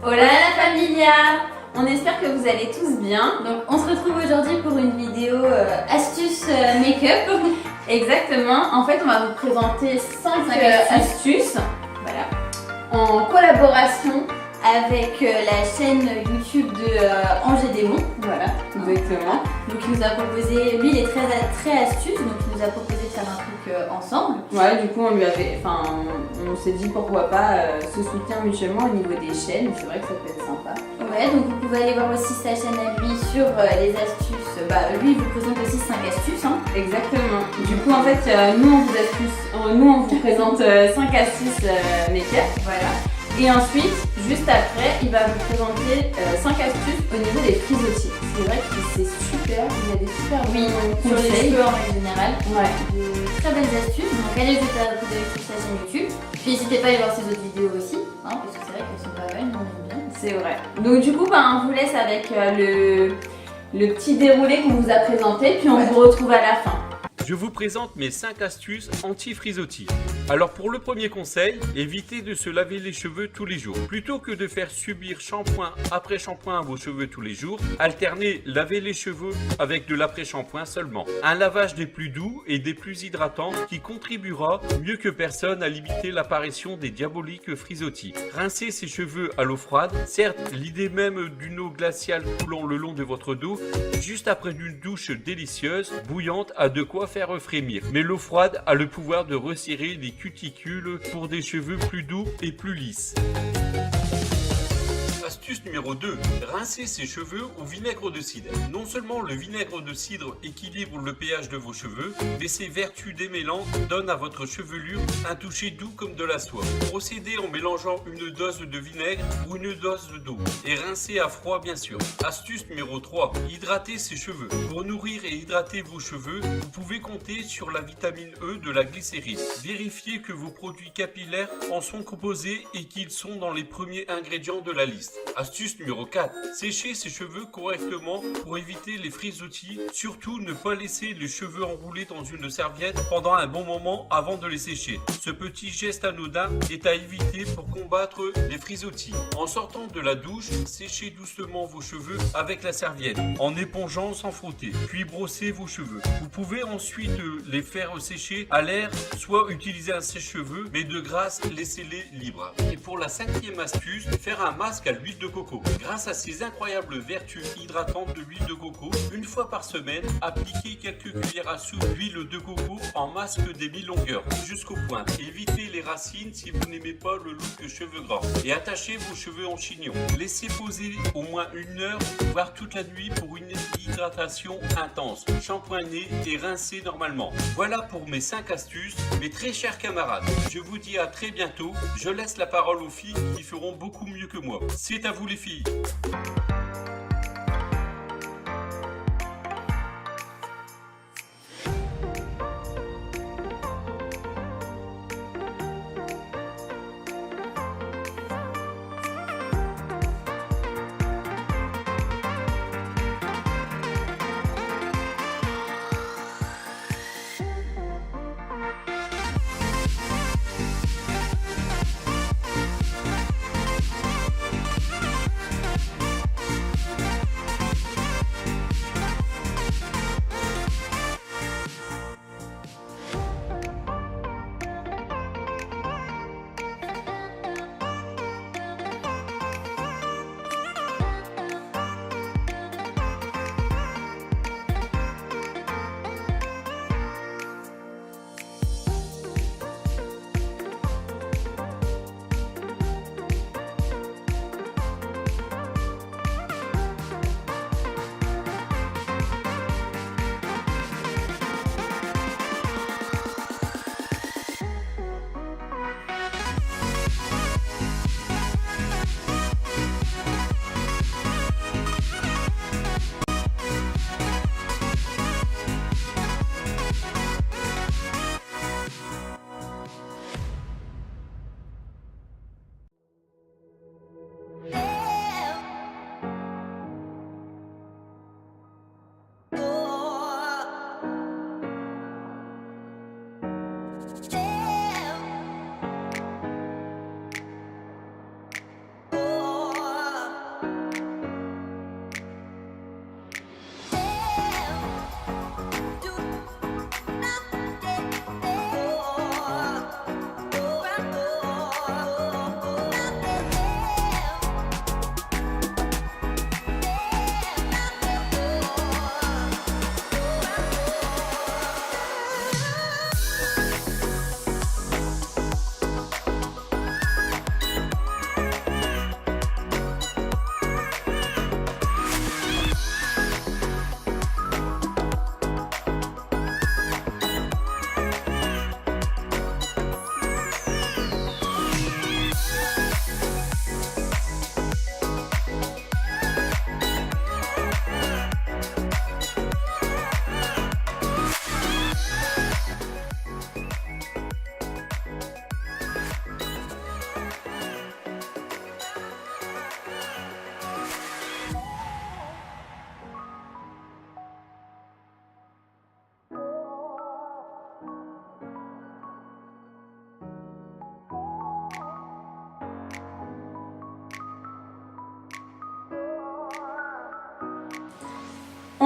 Hola la familia! On espère que vous allez tous bien. Donc on se retrouve aujourd'hui pour une vidéo astuces make-up. Exactement. En fait on va vous présenter 5 astuces. Voilà. En collaboration avec la chaîne YouTube de Angers Démon. Voilà, exactement. Donc il nous a proposé, lui il est très astuce, donc il nous a proposé de faire un truc ensemble. Ouais, du coup on s'est dit pourquoi pas se soutenir mutuellement au niveau des chaînes, c'est vrai que ça peut être sympa. Ouais, donc vous pouvez aller voir aussi sa chaîne à lui sur les astuces. Lui il vous présente aussi 5 astuces. Hein. Exactement. Du coup en fait nous on vous présente 5 astuces make-up. Voilà. Et ensuite, juste après, il va vous présenter 5 astuces au niveau des frisottis. C'est vrai que c'est super, il y a des super sur les cheveux en règle générale. Ouais. De très belles astuces, donc allez jeter un coup d'œil sur sa chaîne YouTube. Puis n'hésitez pas à aller voir ses autres vidéos aussi, hein, parce que c'est vrai qu'elles sont pas mal, on aime bien. C'est vrai. Donc du coup, on vous laisse avec le petit déroulé qu'on vous a présenté, puis on vous retrouve à la fin. Je vous présente mes 5 astuces anti-frisottis. Alors pour le premier conseil, évitez de se laver les cheveux tous les jours. Plutôt que de faire subir shampoing après shampoing à vos cheveux tous les jours, alternez laver les cheveux avec de l'après-shampoing seulement. Un lavage des plus doux et des plus hydratants qui contribuera mieux que personne à limiter l'apparition des diaboliques frisottis. Rincez ses cheveux à l'eau froide. Certes, l'idée même d'une eau glaciale coulant le long de votre dos, juste après une douche délicieuse, bouillante, a de quoi faire frémir. Mais l'eau froide a le pouvoir de resserrer les cuticules pour des cheveux plus doux et plus lisses. Astuce numéro 2. Rincez ses cheveux au vinaigre de cidre. Non seulement le vinaigre de cidre équilibre le pH de vos cheveux, mais ses vertus démêlantes donnent à votre chevelure un toucher doux comme de la soie. Procédez en mélangeant une dose de vinaigre ou une dose d'eau et rincez à froid bien sûr. Astuce numéro 3. Hydratez ses cheveux. Pour nourrir et hydrater vos cheveux, vous pouvez compter sur la vitamine E de la glycérine. Vérifiez que vos produits capillaires en sont composés et qu'ils sont dans les premiers ingrédients de la liste. Astuce numéro 4. Séchez ses cheveux correctement pour éviter les frisottis. Surtout ne pas laisser les cheveux enroulés dans une serviette pendant un bon moment avant de les sécher. Ce petit geste anodin est à éviter pour combattre les frisottis. En sortant de la douche, séchez doucement vos cheveux avec la serviette en épongeant sans frotter, puis brossez vos cheveux. Vous pouvez ensuite les faire sécher à l'air, soit utiliser un sèche-cheveux, mais de grâce laissez-les libres. Et pour la 5e astuce, faire un masque à l'huile de coco. Grâce à ses incroyables vertus hydratantes de l'huile de coco, une fois par semaine, appliquez quelques cuillères à soupe d'huile de coco en masque des mi-longueurs jusqu'aux pointes. Évitez les racines si vous n'aimez pas le look cheveux gras et attachez vos cheveux en chignon. Laissez poser au moins 1 heure, voire toute la nuit pour une hydratation intense. Shampoignez et rincez normalement. Voilà pour mes 5 astuces, mes très chers camarades. Je vous dis à très bientôt. Je laisse la parole aux filles qui feront beaucoup mieux que moi. C'est à vous les filles.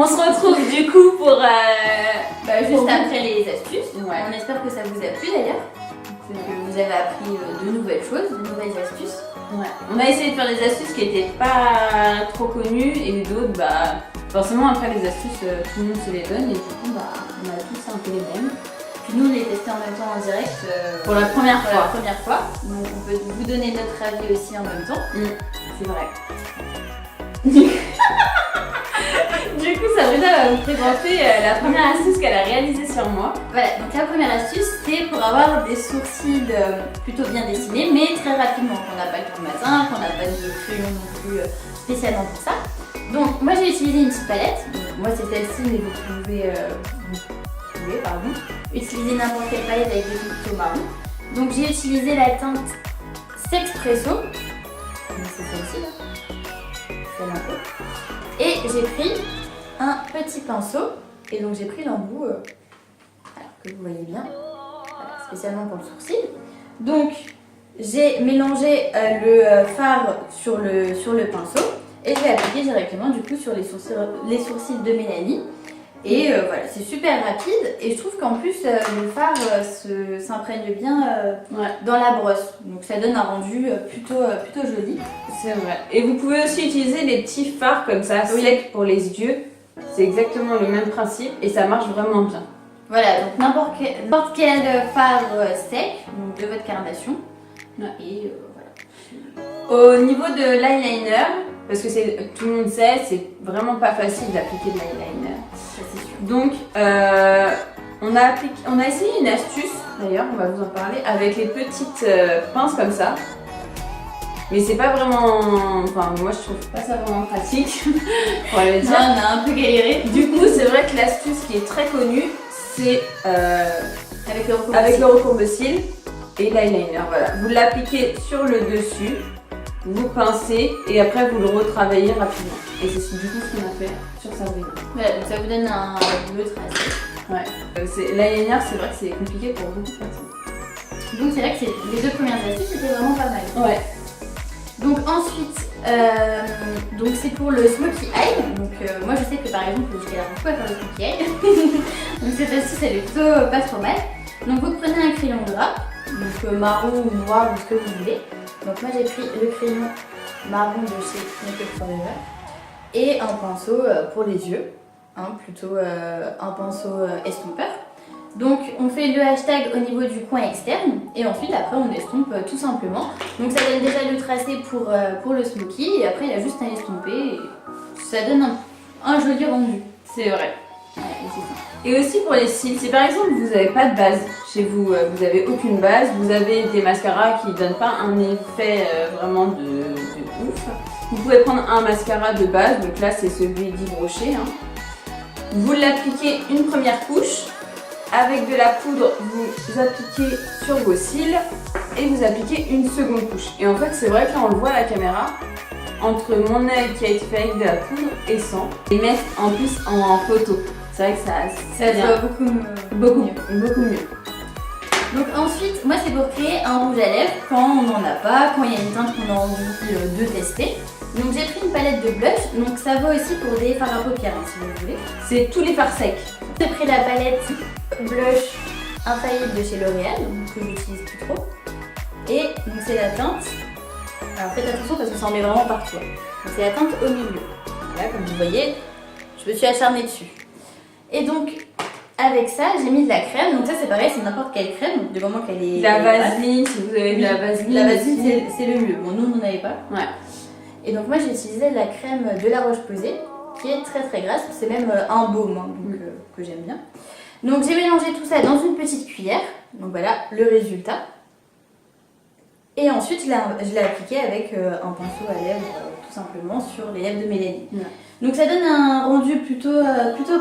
On se retrouve du coup pour juste après les astuces. Ouais. On espère que ça vous a plu d'ailleurs. Que vous avez appris de nouvelles choses, de nouvelles astuces. Ouais. On a essayé de faire des astuces qui n'étaient pas trop connues et d'autres, forcément après les astuces, tout le monde se les donne et du coup, on a tous un peu les mêmes. Puis nous, on les testait en même temps en direct Pour la première fois. Donc on peut vous donner notre avis aussi en même temps. C'est vrai. Du coup, Sabrina va vous présenter la première astuce qu'elle a réalisée sur moi. Voilà, donc la première astuce, c'est pour avoir des sourcils plutôt bien dessinés, mais très rapidement, qu'on n'a pas le temps le matin, qu'on n'a pas de crayon non plus spécialement pour ça. Donc moi j'ai utilisé une petite palette, donc, moi c'est celle-ci, mais vous pouvez utiliser n'importe quelle palette avec des tons plutôt marron. Donc j'ai utilisé la teinte Sexpresso, donc c'est celle-ci là, celle un peu. Et j'ai pris un petit pinceau, et donc j'ai pris l'embout que vous voyez bien, voilà, spécialement pour le sourcil. Donc j'ai mélangé le fard sur le pinceau et je l'ai appliqué directement du coup sur les sourcils de Mélanie. Et voilà, c'est super rapide et je trouve qu'en plus le fard s'imprègne bien dans la brosse. Donc ça donne un rendu plutôt joli. C'est vrai. Et vous pouvez aussi utiliser les petits fards comme ça, secs pour les yeux. C'est exactement le même principe et ça marche vraiment bien. Voilà, donc n'importe quel fard sec, donc de votre carnation. Et voilà. Au niveau de l'eyeliner, parce que tout le monde sait, c'est vraiment pas facile d'appliquer de l'eyeliner. Ça c'est sûr. Donc, on a essayé une astuce, d'ailleurs, on va vous en parler, avec les petites pinces comme ça. Mais c'est pas vraiment... Enfin, moi je trouve pas ça vraiment pratique, pour aller dire. Non, on a un peu galéré. Du coup, c'est vrai que l'astuce qui est très connue, c'est avec le recourbe de cils et l'eyeliner. Voilà. Vous l'appliquez sur le dessus, vous pincez et après vous le retravaillez rapidement. Et c'est du coup ce qu'on a fait sur Sabrina. Voilà, donc ça vous donne un bleu tracé. Ouais. L'eyeliner, c'est vrai que c'est compliqué pour beaucoup de personnes. Donc c'est vrai que les deux premières astuces c'était vraiment pas mal. Ouais. Donc ensuite, donc c'est pour le smokey eye. Donc moi je sais que par exemple je galère beaucoup à faire le smokey eye. Donc cette astuce elle est plutôt pas trop mal. Donc vous prenez un crayon gras, donc marron ou noir ou ce que vous voulez. Donc moi j'ai pris le crayon marron de chez Makeup Forever et un pinceau pour les yeux, plutôt un pinceau estompeur. Donc on fait le hashtag au niveau du coin externe et ensuite après on estompe tout simplement. Donc ça donne déjà le tracé pour le smokey et après il y a juste à estomper et ça donne un joli rendu. C'est vrai. Ouais, et c'est ça. Et aussi pour les cils, si par exemple vous n'avez pas de base chez vous, vous n'avez aucune base, vous avez des mascaras qui ne donnent pas un effet vraiment de ouf, vous pouvez prendre un mascara de base, donc là c'est celui d'Yves Rocher. Vous l'appliquez une première couche. Avec de la poudre, vous appliquez sur vos cils et vous appliquez une seconde couche. Et en fait, c'est vrai que là, on le voit à la caméra, entre mon œil qui a été fait avec de la poudre et sans, et mettre en plus en photo. C'est vrai que ça se voit beaucoup mieux. Donc ensuite, moi c'est pour créer un rouge à lèvres quand on n'en a pas, quand il y a une teinte qu'on a envie de tester. Donc j'ai pris une palette de blush, donc ça va aussi pour des fards à paupières si vous voulez. C'est tous les fards secs. J'ai pris la palette blush infaillible de chez L'Oréal, que j'utilise plus trop. Et donc c'est la teinte, alors faites attention parce que ça en met vraiment partout. Donc c'est la teinte au milieu. Voilà, comme vous voyez, je me suis acharnée dessus. Et donc avec ça, j'ai mis de la crème, donc ça c'est pareil, c'est n'importe quelle crème, du moment qu'elle est... La vaseline, si vous avez de la vaseline. La vaseline c'est le mieux, bon nous on n'en avait pas. Ouais. Et donc moi j'ai utilisé la crème de La Roche-Posay, qui est très très grasse, c'est même un baume donc, que j'aime bien. Donc j'ai mélangé tout ça dans une petite cuillère, donc voilà le résultat. Et ensuite je l'ai appliqué avec un pinceau à lèvres tout simplement sur les lèvres de Mélanie. Ouais. Donc ça donne un rendu plutôt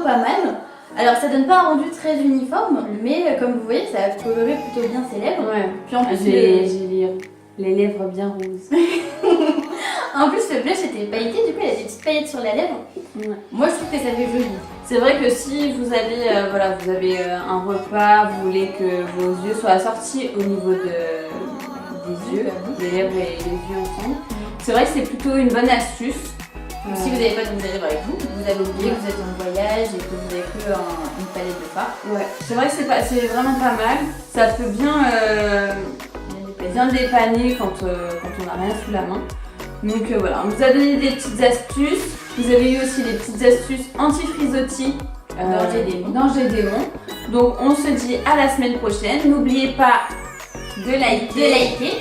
pas mal. Alors ça donne pas un rendu très uniforme, mais comme vous voyez ça a coloré plutôt bien ses lèvres. Ouais. Puis en plus j'ai les lèvres bien roses. En plus le blush était pailleté, du coup il y a des petites paillettes sur la lèvre. Ouais. Moi je trouve que ça fait joli. C'est vrai que si vous avez, vous avez un repas, vous voulez que vos yeux soient assortis au niveau des yeux, des lèvres et les yeux ensemble, c'est vrai que c'est plutôt une bonne astuce. Donc si vous n'avez pas de rouge à lèvres avec vous, vous avez oublié que vous êtes en voyage et que vous avez que une palette de fard. Ouais, c'est vrai que c'est vraiment pas mal. Ça peut bien dépanner quand on n'a rien sous la main. Donc voilà, on vous a donné des petites astuces. Vous avez eu aussi les petites astuces anti-frisottis d'Angers Démon. Donc on se dit à la semaine prochaine. N'oubliez pas de liker.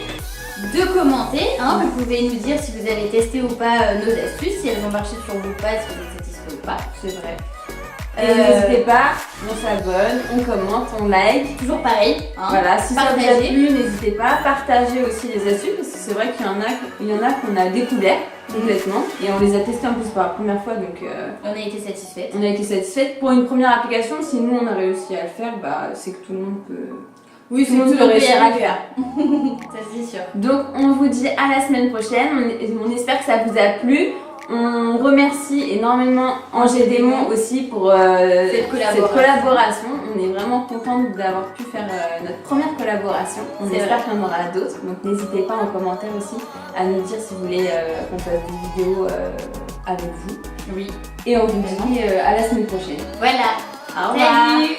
De commenter, hein. Vous pouvez nous dire si vous avez testé ou pas nos astuces, si elles ont marché sur vous ou pas, si vous êtes satisfait ou pas. C'est vrai. Et n'hésitez pas, on s'abonne, on commente, on like. Toujours pareil. Hein. Voilà, si ça vous a plu, n'hésitez pas à partager aussi les astuces parce que c'est vrai qu'il y en a qu'on a découvert complètement et on les a testés en plus pour la première fois donc on a été satisfaite. On a été satisfaite. Pour une première application, si nous on a réussi à le faire, bah c'est que tout le monde peut. Oui, tout le monde peut réussir à le faire. Ça c'est sûr. Donc on vous dit à la semaine prochaine. On espère que ça vous a plu. On remercie énormément Angers Démon aussi pour cette collaboration. On est vraiment contente d'avoir pu faire notre première collaboration. On espère qu'il y en aura d'autres. Donc n'hésitez pas en commentaire aussi à nous dire si vous voulez qu'on fasse des vidéos avec vous. Oui. Et on vous dit à la semaine prochaine. Voilà. Au revoir. Salut.